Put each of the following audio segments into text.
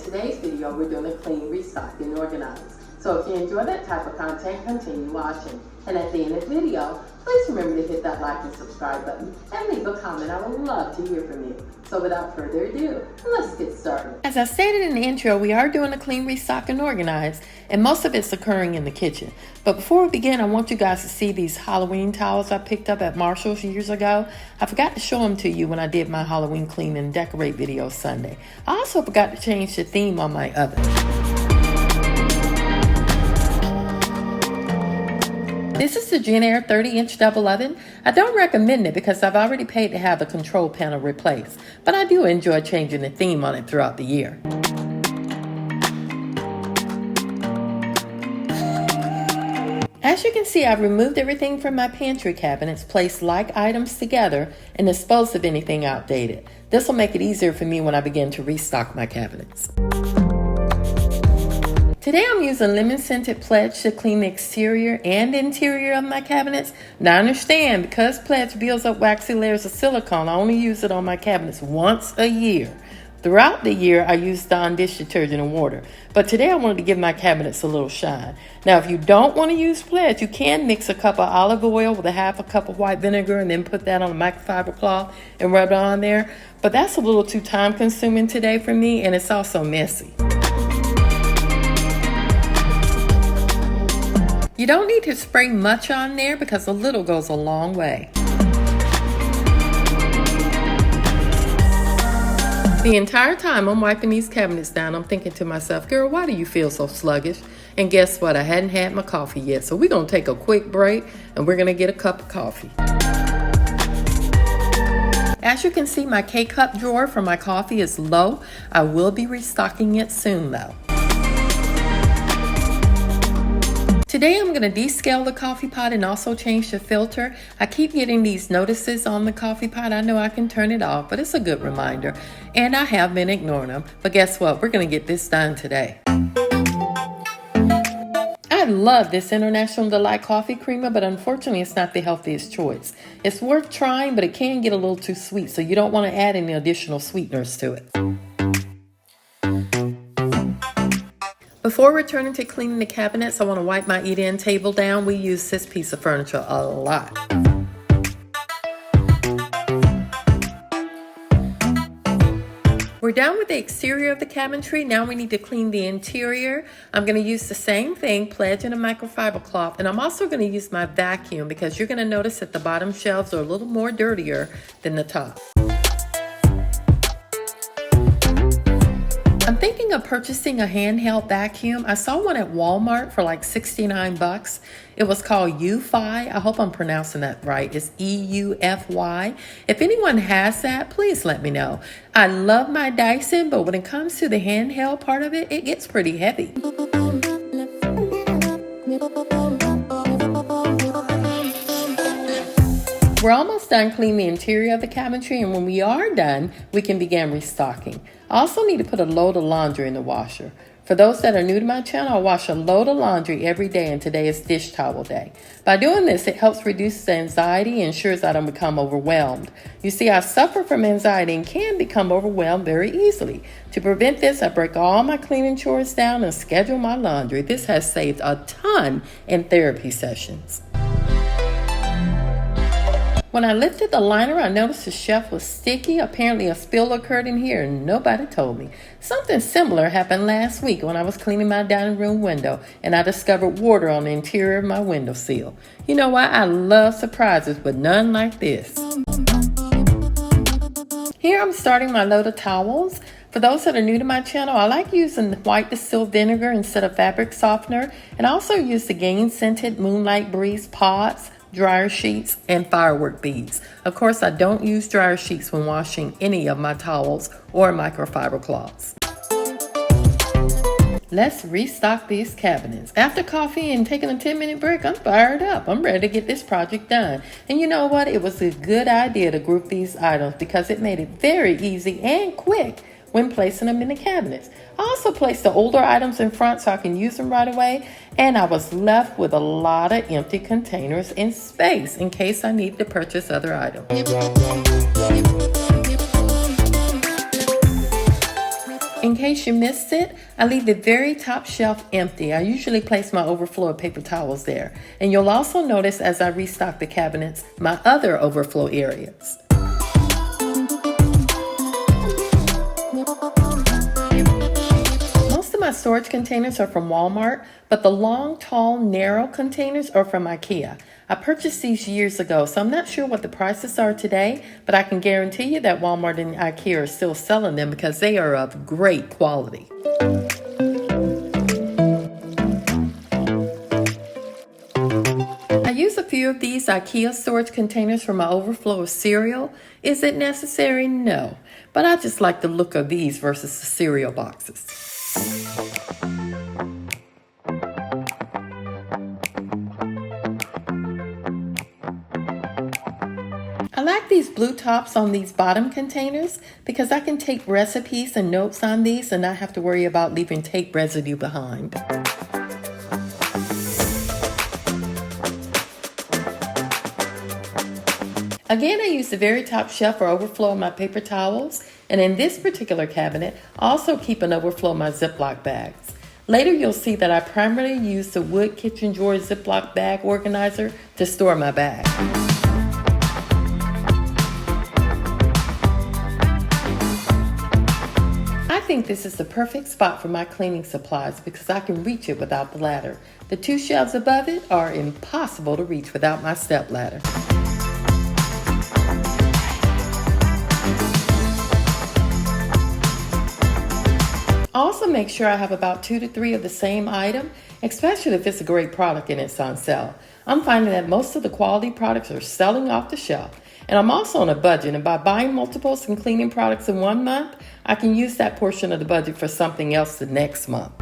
today's video, we're doing a clean, restock, and organize. So if you enjoy that type of content, continue watching. And at the end of the video, please remember to hit that like and subscribe button and leave a comment. I would love to hear from you. So without further ado, let's get started. As I stated in the intro, we are doing a clean, restock, and organize, and most of it's occurring in the kitchen. But before we begin, I want you guys to see these Halloween towels I picked up at Marshall's years ago. I forgot to show them to you when I did my Halloween clean and decorate video Sunday. I also forgot to change the theme on my oven. This is the JennAir 30-inch double oven. I don't recommend it because I've already paid to have the control panel replaced, but I do enjoy changing the theme on it throughout the year. As you can see, I've removed everything from my pantry cabinets, placed like items together, and disposed of anything outdated. This will make it easier for me when I begin to restock my cabinets. Today I'm using lemon scented Pledge to clean the exterior and interior of my cabinets. Now understand, because Pledge builds up waxy layers of silicone, I only use it on my cabinets once a year. Throughout the year, I use Dawn dish detergent and water, but today I wanted to give my cabinets a little shine. Now, if you don't want to use Pledge, you can mix a cup of olive oil with a half a cup of white vinegar and then put that on a microfiber cloth and rub it on there. But that's a little too time consuming today for me, and it's also messy. You don't need to spray much on there because a little goes a long way. The entire time I'm wiping these cabinets down, I'm thinking to myself, girl, why do you feel so sluggish? And guess what? I hadn't had my coffee yet. So we're going to take a quick break and we're going to get a cup of coffee. As you can see, my K-cup drawer for my coffee is low. I will be restocking it soon though. Today I'm going to descale the coffee pot and also change the filter. I keep getting these notices on the coffee pot. I know I can turn it off, but it's a good reminder. And I have been ignoring them. But guess what? We're going to get this done today. I love this International Delight coffee creamer, but unfortunately it's not the healthiest choice. It's worth trying, but it can get a little too sweet, so you don't want to add any additional sweeteners to it. Before returning to cleaning the cabinets, I want to wipe my eat-in table down. We use this piece of furniture a lot. We're done with the exterior of the cabinetry. Now we need to clean the interior. I'm going to use the same thing, Pledge and a microfiber cloth, and I'm also going to use my vacuum because you're going to notice that the bottom shelves are a little more dirtier than the top. I'm thinking of purchasing a handheld vacuum. I saw one at Walmart for like 69 bucks. It was called Eufy. I hope I'm pronouncing that right. It's E-U-F-Y. If anyone has that, please let me know. I love my Dyson, but when it comes to the handheld part of it, it gets pretty heavy. We're almost done cleaning the interior of the cabinetry, and when we are done, we can begin restocking. I also need to put a load of laundry in the washer. For those that are new to my channel, I wash a load of laundry every day, and today is dish towel day. By doing this, it helps reduce the anxiety and ensures I don't become overwhelmed. You see, I suffer from anxiety and can become overwhelmed very easily. To prevent this, I break all my cleaning chores down and schedule my laundry. This has saved a ton in therapy sessions. When I lifted the liner, I noticed the shelf was sticky. Apparently a spill occurred in here and nobody told me. Something similar happened last week when I was cleaning my dining room window and I discovered water on the interior of my windowsill. You know why? I love surprises, but none like this. Here I'm starting my load of towels. For those that are new to my channel, I like using white distilled vinegar instead of fabric softener, and I also use the Gain Scented Moonlight Breeze pods, dryer sheets, and firework beads. Of course, I don't use dryer sheets when washing any of my towels or microfiber cloths. Let's restock these cabinets. After coffee and taking a 10-minute break, I'm fired up. I'm ready to get this project done. And you know what? It was a good idea to group these items because it made it very easy and quick when placing them in the cabinets. I also placed the older items in front so I can use them right away, and I was left with a lot of empty containers and space in case I need to purchase other items. In case you missed it, I leave the very top shelf empty. I usually place my overflow of paper towels there. And you'll also notice as I restock the cabinets, my other overflow areas. Most of my storage containers are from Walmart, but the long, tall, narrow containers are from IKEA. I purchased these years ago, so I'm not sure what the prices are today, but I can guarantee you that Walmart and IKEA are still selling them because they are of great quality. I use a few of these IKEA storage containers for my overflow of cereal. Is it necessary? No, but I just like the look of these versus the cereal boxes. I like these blue tops on these bottom containers because I can take recipes and notes on these and not have to worry about leaving tape residue behind. Again, I use the very top shelf for overflow of my paper towels, and in this particular cabinet, I also keep an overflow of my Ziploc bags. Later, you'll see that I primarily use the wood kitchen drawer Ziploc bag organizer to store my bags. I think this is the perfect spot for my cleaning supplies because I can reach it without the ladder. The two shelves above it are impossible to reach without my step ladder. Also make sure I have about 2 to 3 of the same item, especially if it's a great product and it's on sale. I'm finding that most of the quality products are selling off the shelf. And I'm also on a budget, and by buying multiples and cleaning products in 1 month, I can use that portion of the budget for something else the next month.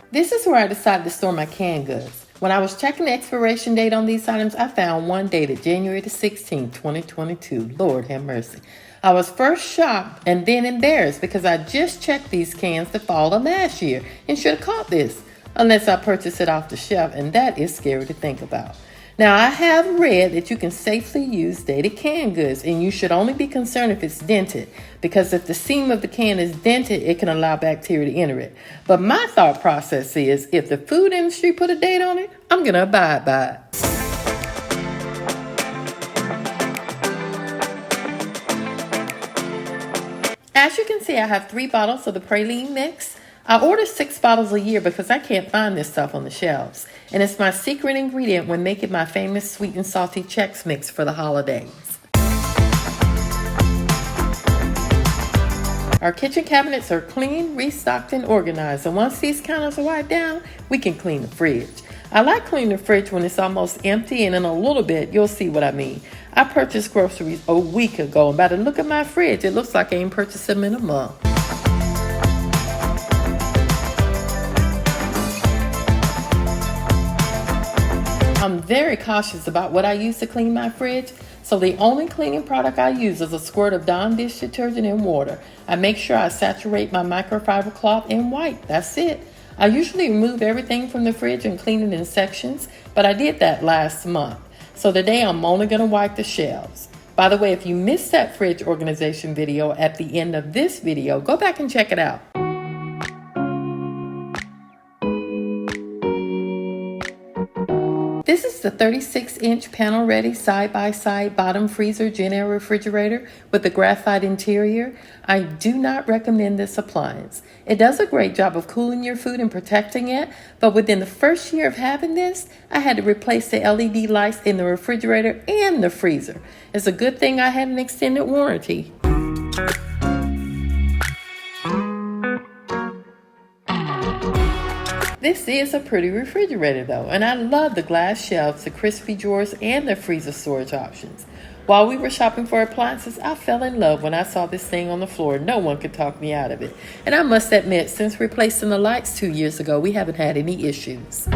This is where I decided to store my canned goods. When I was checking the expiration date on these items, I found one dated January the 16th, 2022. Lord have mercy. I was first shocked and then embarrassed because I just checked these cans the fall of last year and should have caught this. Unless I purchase it off the shelf, and that is scary to think about. Now, I have read that you can safely use dated canned goods, and you should only be concerned if it's dented, because if the seam of the can is dented, it can allow bacteria to enter it. But my thought process is, if the food industry put a date on it, I'm going to abide by it. As you can see, I have 3 bottles of the praline mix. I order 6 bottles a year because I can't find this stuff on the shelves. And it's my secret ingredient when making my famous sweet and salty Chex Mix for the holidays. Our kitchen cabinets are clean, restocked, and organized. And once these counters are wiped down, we can clean the fridge. I like cleaning the fridge when it's almost empty, and in a little bit, you'll see what I mean. I purchased groceries a week ago, and by the look at my fridge, it looks like I ain't purchased them in a month. I'm very cautious about what I use to clean my fridge, so the only cleaning product I use is a squirt of Dawn dish detergent and water. I make sure I saturate my microfiber cloth in white. That's it. I usually remove everything from the fridge and clean it in sections, but I did that last month. So today I'm only going to wipe the shelves. By the way, if you missed that fridge organization video at the end of this video, go back and check it out. This is the 36-inch panel-ready side-by-side bottom freezer Jenn-Air refrigerator with the graphite interior. I do not recommend this appliance. It does a great job of cooling your food and protecting it, but within the first year of having this, I had to replace the LED lights in the refrigerator and the freezer. It's a good thing I had an extended warranty. This is a pretty refrigerator though, and I love the glass shelves, the crispy drawers, and the freezer storage options. While we were shopping for appliances, I fell in love when I saw this thing on the floor. No one could talk me out of it. And I must admit, since replacing the lights 2 years ago, we haven't had any issues.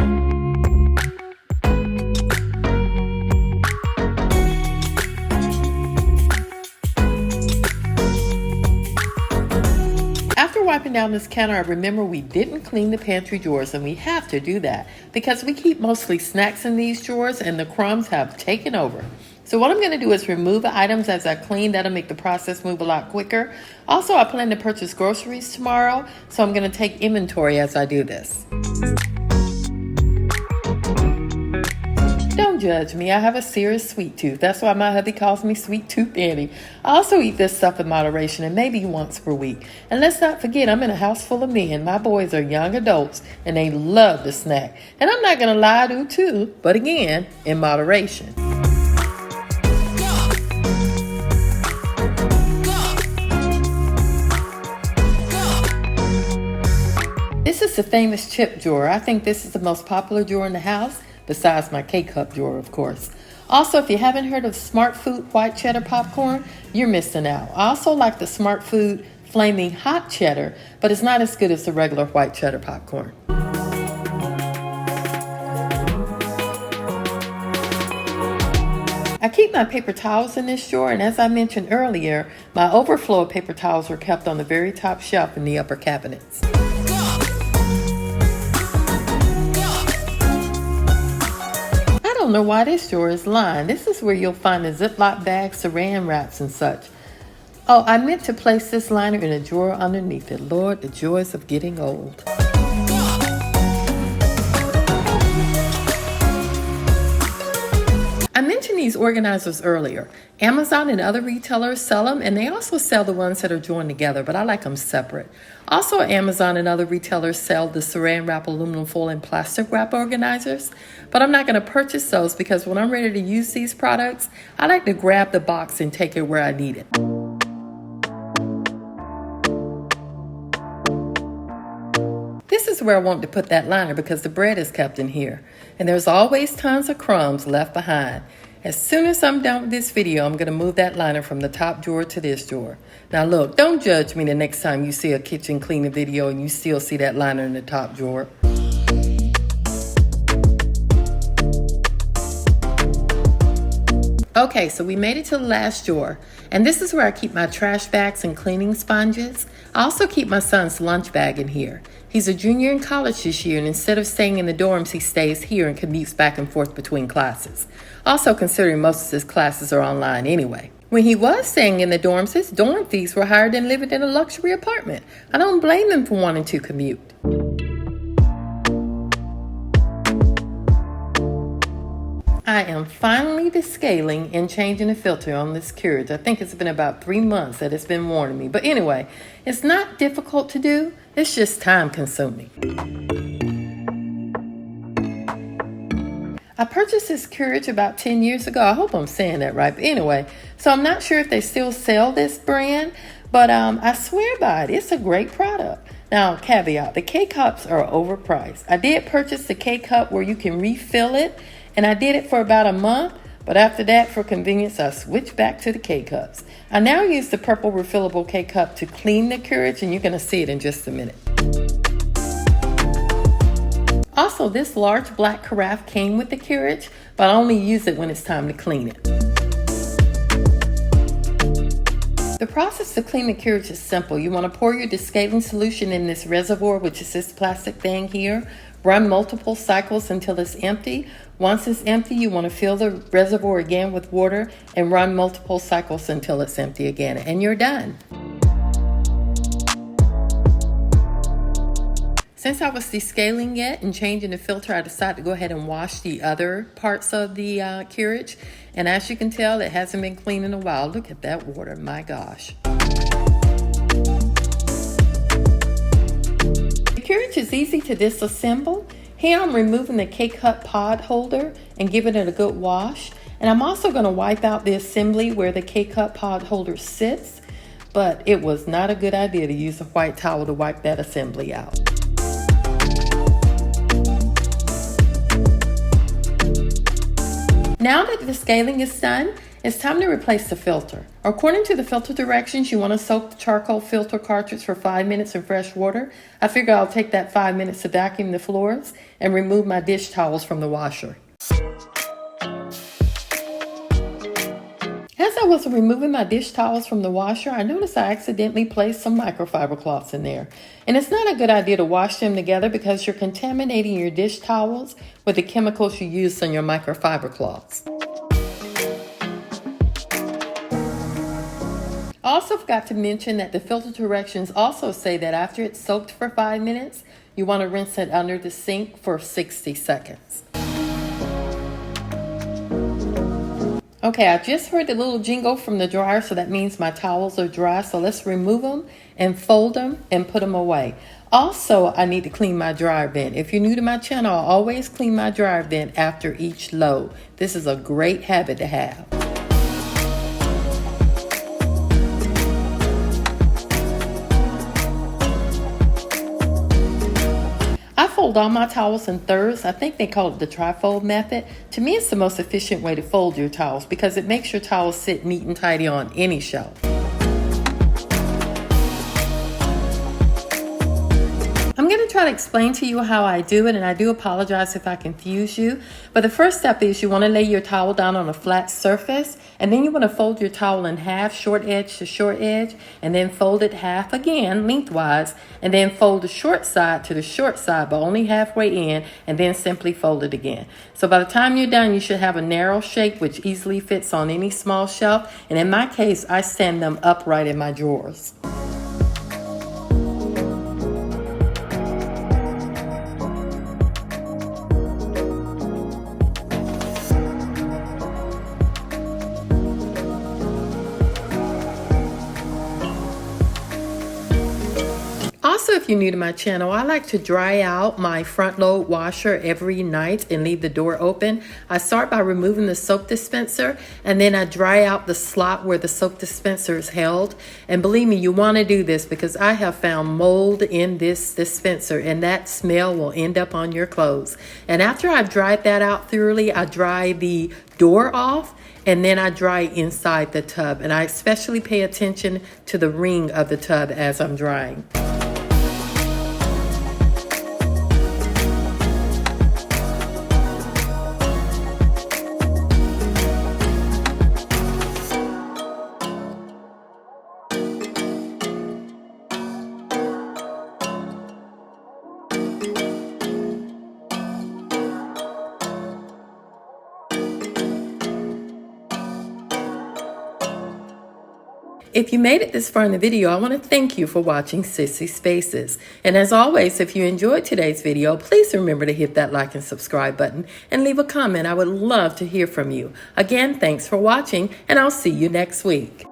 Wiping down this counter, I remember we didn't clean the pantry drawers, and we have to do that because we keep mostly snacks in these drawers and the crumbs have taken over. So what I'm going to do is remove the items as I clean. That'll make the process move a lot quicker. Also, I plan to purchase groceries tomorrow, so I'm going to take inventory as I do this. Don't judge me. I have a serious sweet tooth. That's why my hubby calls me Sweet Tooth Annie. I also eat this stuff in moderation and maybe once per week. And let's not forget, I'm in a house full of men. My boys are young adults and they love to snack. And I'm not going to lie, I do too, but again, in moderation. This is the famous chip drawer. I think this is the most popular drawer in the house, besides my K-cup drawer, of course. Also, if you haven't heard of Smart Food white cheddar popcorn, you're missing out. I also like the Smart Food flaming hot cheddar, but it's not as good as the regular white cheddar popcorn. I keep my paper towels in this drawer, and as I mentioned earlier, my overflow of paper towels are kept on the very top shelf in the upper cabinets. I don't know why this drawer is lined. This is where you'll find the Ziploc bags, saran wraps, and such. Oh, I meant to place this liner in a drawer underneath it. Lord, the joys of getting old. I mentioned these organizers earlier. Amazon and other retailers sell them, and they also sell the ones that are joined together, but I like them separate. Also, Amazon and other retailers sell the saran wrap, aluminum foil, and plastic wrap organizers, but I'm not going to purchase those because when I'm ready to use these products, I like to grab the box and take it where I need it. This is where I want to put that liner because the bread is kept in here, and there's always tons of crumbs left behind. As soon as I'm done with this video, I'm going to move that liner from the top drawer to this drawer. Now look, don't judge me the next time you see a kitchen cleaning video and you still see that liner in the top drawer. Okay, so we made it to the last drawer, and this is where I keep my trash bags and cleaning sponges. I also keep my son's lunch bag in here. He's a junior in college this year, and instead of staying in the dorms, he stays here and commutes back and forth between classes. Also, considering most of his classes are online anyway. When he was staying in the dorms, his dorm fees were higher than living in a luxury apartment. I don't blame him for wanting to commute. I am finally descaling and changing the filter on this carriage. I think it's been about 3 months that it's been warning me. But anyway, it's not difficult to do. It's just time consuming. I purchased this carriage about 10 years ago. I hope I'm saying that right. But anyway, so I'm not sure if they still sell this brand, but I swear by it. It's a great product. Now, caveat, the K-Cups are overpriced. I did purchase the K-Cup where you can refill it, and I did it for about a month, but after that, for convenience, I switched back to the K-Cups. I now use the purple refillable K-Cup to clean the carriage, and you're going to see it in just a minute. Also, this large black carafe came with the carriage, but I only use it when it's time to clean it. The process to clean the carriage is simple. You want to pour your descaling solution in this reservoir, which is this plastic thing here. Run multiple cycles until it's empty. Once it's empty, you want to fill the reservoir again with water and run multiple cycles until it's empty again, and you're done. Since I was descaling it and changing the filter, I decided to go ahead and wash the other parts of the carriage. And as you can tell, it hasn't been cleaned in a while. Look at that water, my gosh. The carriage is easy to disassemble. Here I'm removing the K-Cup pod holder and giving it a good wash. And I'm also going to wipe out the assembly where the K-Cup pod holder sits. But it was not a good idea to use a white towel to wipe that assembly out. Now that the scaling is done, it's time to replace the filter. According to the filter directions, you want to soak the charcoal filter cartridge for 5 minutes in fresh water. I figure I'll take that 5 minutes to vacuum the floors and remove my dish towels from the washer. As I was removing my dish towels from the washer, I noticed I accidentally placed some microfiber cloths in there. And it's not a good idea to wash them together because you're contaminating your dish towels with the chemicals you use on your microfiber cloths. I also forgot to mention that the filter directions also say that after it's soaked for 5 minutes, you want to rinse it under the sink for 60 seconds. Okay, I just heard the little jingle from the dryer, so that means my towels are dry. So let's remove them and fold them and put them away. Also, I need to clean my dryer vent. If you're new to my channel, I always clean my dryer vent after each load. This is a great habit to have. I fold all my towels in thirds. I think they call it the trifold method. To me, it's the most efficient way to fold your towels because it makes your towels sit neat and tidy on any shelf. I'm going to try to explain to you how I do it, and I do apologize if I confuse you. But the first step is you want to lay your towel down on a flat surface, and then you want to fold your towel in half, short edge to short edge, and then fold it half again, lengthwise, and then fold the short side to the short side, but only halfway in, and then simply fold it again. So by the time you're done, you should have a narrow shape which easily fits on any small shelf, and in my case, I stand them upright in my drawers. Also, if you're new to my channel, I like to dry out my front load washer every night and leave the door open. I start by removing the soap dispenser, and then I dry out the slot where the soap dispenser is held. And believe me, you want to do this because I have found mold in this dispenser, and that smell will end up on your clothes. And after I've dried that out thoroughly, I dry the door off, and then I dry inside the tub. And I especially pay attention to the ring of the tub as I'm drying. If you made it this far in the video, I want to thank you for watching Sissy Spaces. And as always, if you enjoyed today's video, please remember to hit that like and subscribe button and leave a comment. I would love to hear from you. Again, thanks for watching, and I'll see you next week.